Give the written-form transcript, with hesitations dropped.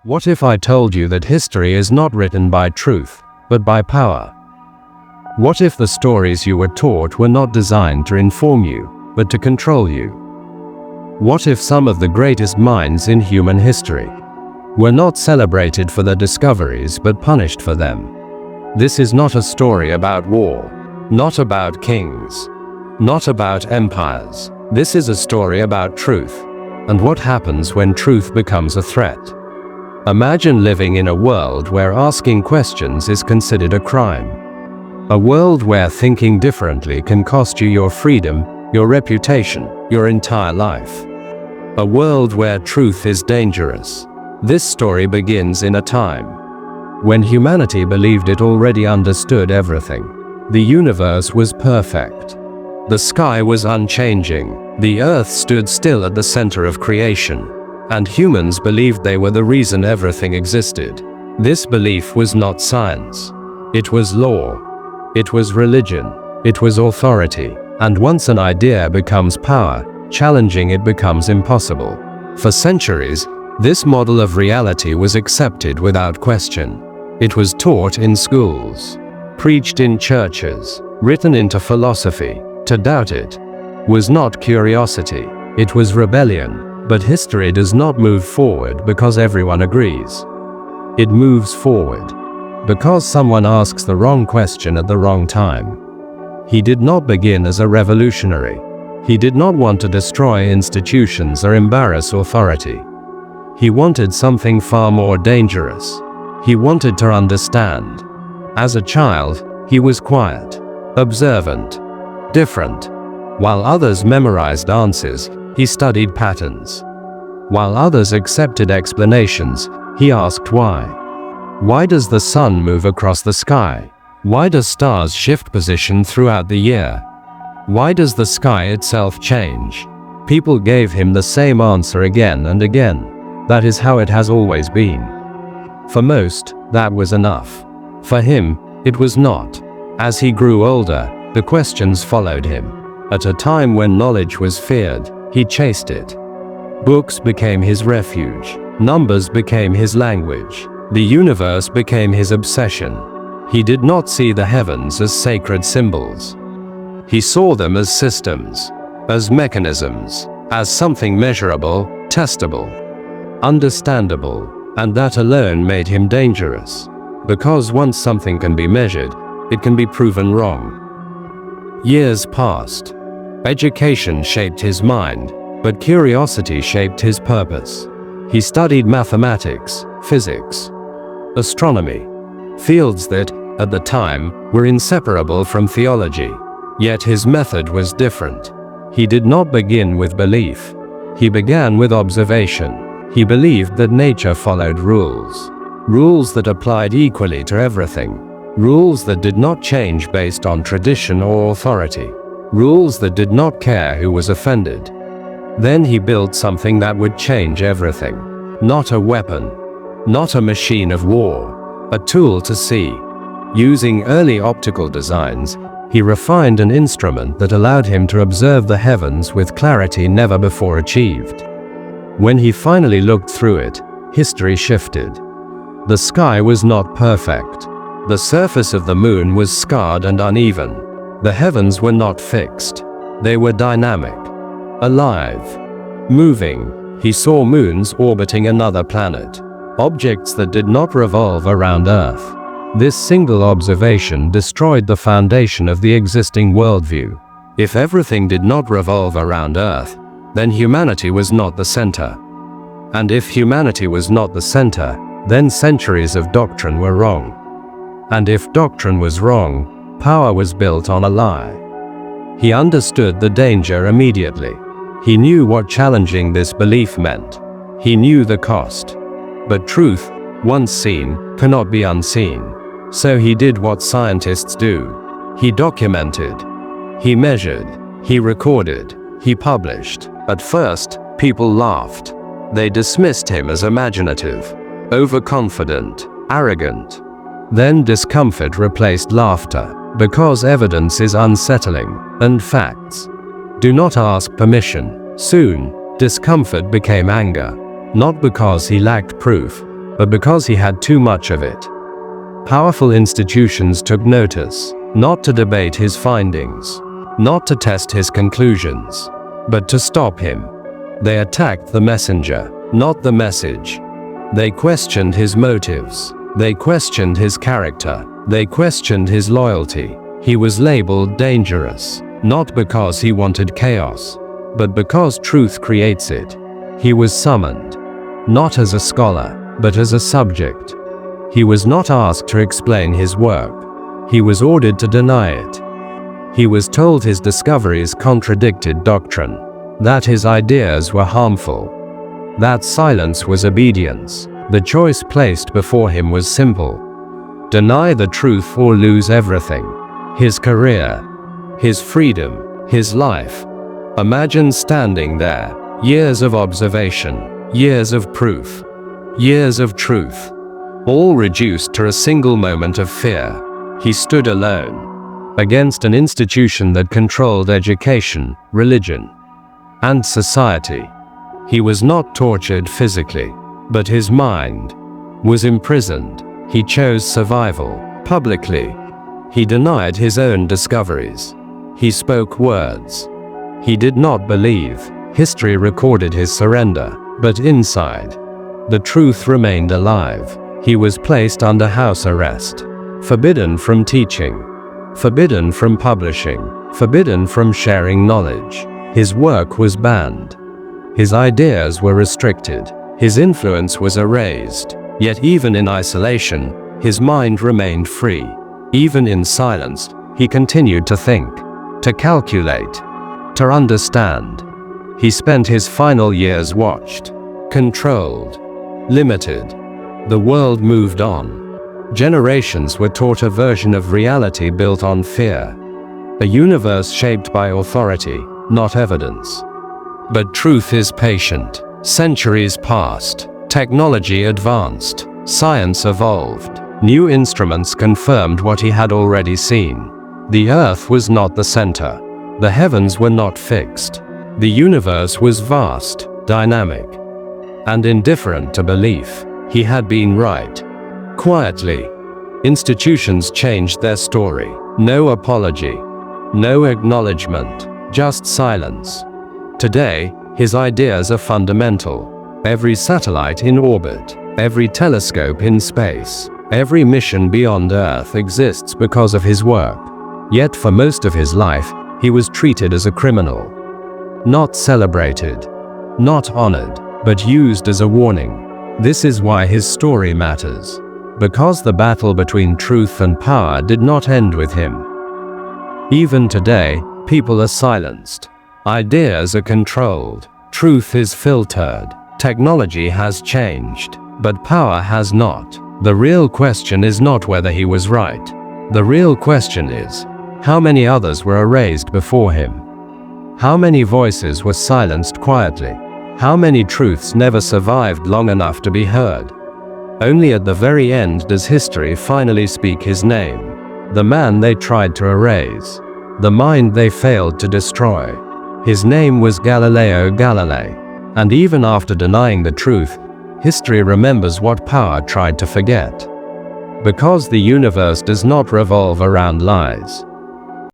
What if I told you that history is not written by truth, but by power? What if the stories you were taught were not designed to inform you, but to control you? What if some of the greatest minds in human history were not celebrated for their discoveries but punished for them? This is not a story about war, not about kings, not about empires. This is a story about truth, and what happens when truth becomes a threat. Imagine living in a world where asking questions is considered a crime. A world where thinking differently can cost you your freedom, your reputation, your entire life. A world where truth is dangerous. This story begins in a time when humanity believed it already understood everything. The universe was perfect. The sky was unchanging. The earth stood still at the center of creation. And humans believed they were the reason everything existed. This belief was not science. It was law. It was religion. It was authority. And once an idea becomes power, challenging it becomes impossible. For centuries, this model of reality was accepted without question. It was taught in schools, preached in churches, written into philosophy. To doubt it was not curiosity, it was rebellion. But history does not move forward because everyone agrees. It moves forward because someone asks the wrong question at the wrong time. He did not begin as a revolutionary. He did not want to destroy institutions or embarrass authority. He wanted something far more dangerous. He wanted to understand. As a child, he was quiet, observant, different. While others memorized answers, he studied patterns. While others accepted explanations, he asked why. Why does the sun move across the sky? Why do stars shift position throughout the year? Why does the sky itself change? People gave him the same answer again and again. That is how it has always been. For most, that was enough. For him, it was not. As he grew older, the questions followed him. At a time when knowledge was feared, he chased it. Books became his refuge. Numbers became his language. The universe became his obsession. He did not see the heavens as sacred symbols. He saw them as systems, as mechanisms, as something measurable, testable, understandable, and that alone made him dangerous. Because once something can be measured, it can be proven wrong. Years passed. Education shaped his mind, but curiosity shaped his purpose. He studied mathematics, physics, astronomy, fields that, at the time, were inseparable from theology. Yet his method was different. He did not begin with belief. He began with observation. He believed that nature followed rules. Rules that applied equally to everything. Rules that did not change based on tradition or authority. Rules that did not care who was offended. Then he built something that would change everything. Not a weapon. Not a machine of war. A tool to see. Using early optical designs, he refined an instrument that allowed him to observe the heavens with clarity never before achieved. When he finally looked through it, history shifted. The sky was not perfect. The surface of the moon was scarred and uneven. The heavens were not fixed. They were dynamic, alive, moving. He saw moons orbiting another planet, objects that did not revolve around Earth. This single observation destroyed the foundation of the existing worldview. If everything did not revolve around Earth, then humanity was not the center. And if humanity was not the center, then centuries of doctrine were wrong. And if doctrine was wrong, power was built on a lie. He understood the danger immediately. He knew what challenging this belief meant. He knew the cost. But truth, once seen, cannot be unseen. So he did what scientists do. He documented. He measured. He recorded. He published. At first, people laughed. They dismissed him as imaginative, overconfident, arrogant. Then discomfort replaced laughter. Because evidence is unsettling, and facts do not ask permission. Soon, discomfort became anger. Not because he lacked proof, but because he had too much of it. Powerful institutions took notice, not to debate his findings, not to test his conclusions, but to stop him. They attacked the messenger, not the message. They questioned his motives. They questioned his character. They questioned his loyalty. He was labeled dangerous, not because he wanted chaos, but because truth creates it. He was summoned, not as a scholar, but as a subject. He was not asked to explain his work. He was ordered to deny it. He was told his discoveries contradicted doctrine, that his ideas were harmful. That silence was obedience. The choice placed before him was simple. Deny the truth or lose everything. His career, his freedom, his life. Imagine standing there, years of observation, years of proof, years of truth, all reduced to a single moment of fear. He stood alone, against an institution that controlled education, religion, and society. He was not tortured physically, but his mind was imprisoned. He chose survival, publicly. He denied his own discoveries. He spoke words he did not believe. History recorded his surrender, but inside, the truth remained alive. He was placed under house arrest, forbidden from teaching, forbidden from publishing, forbidden from sharing knowledge. His work was banned. His ideas were restricted. His influence was erased. Yet even in isolation, his mind remained free. Even in silence, he continued to think, to calculate, to understand. He spent his final years watched, controlled, limited. The world moved on. Generations were taught a version of reality built on fear. A universe shaped by authority, not evidence. But truth is patient. Centuries passed. Technology advanced. Science evolved. New instruments confirmed what he had already seen. The earth was not the center. The heavens were not fixed. The universe was vast, dynamic, and indifferent to belief. He had been right. Quietly, institutions changed their story. No apology, no acknowledgement, just silence. Today, his ideas are fundamental. Every satellite in orbit, every telescope in space, every mission beyond Earth exists because of his work. Yet for most of his life, he was treated as a criminal. Not celebrated, not honored, but used as a warning. This is why his story matters. Because the battle between truth and power did not end with him. Even today, people are silenced. Ideas are controlled. Truth is filtered. Technology has changed, but power has not. The real question is not whether he was right. The real question is, how many others were erased before him? How many voices were silenced quietly? How many truths never survived long enough to be heard? Only at the very end does history finally speak his name. The man they tried to erase. The mind they failed to destroy. His name was Galileo Galilei. And even after denying the truth, history remembers what power tried to forget. Because the universe does not revolve around lies.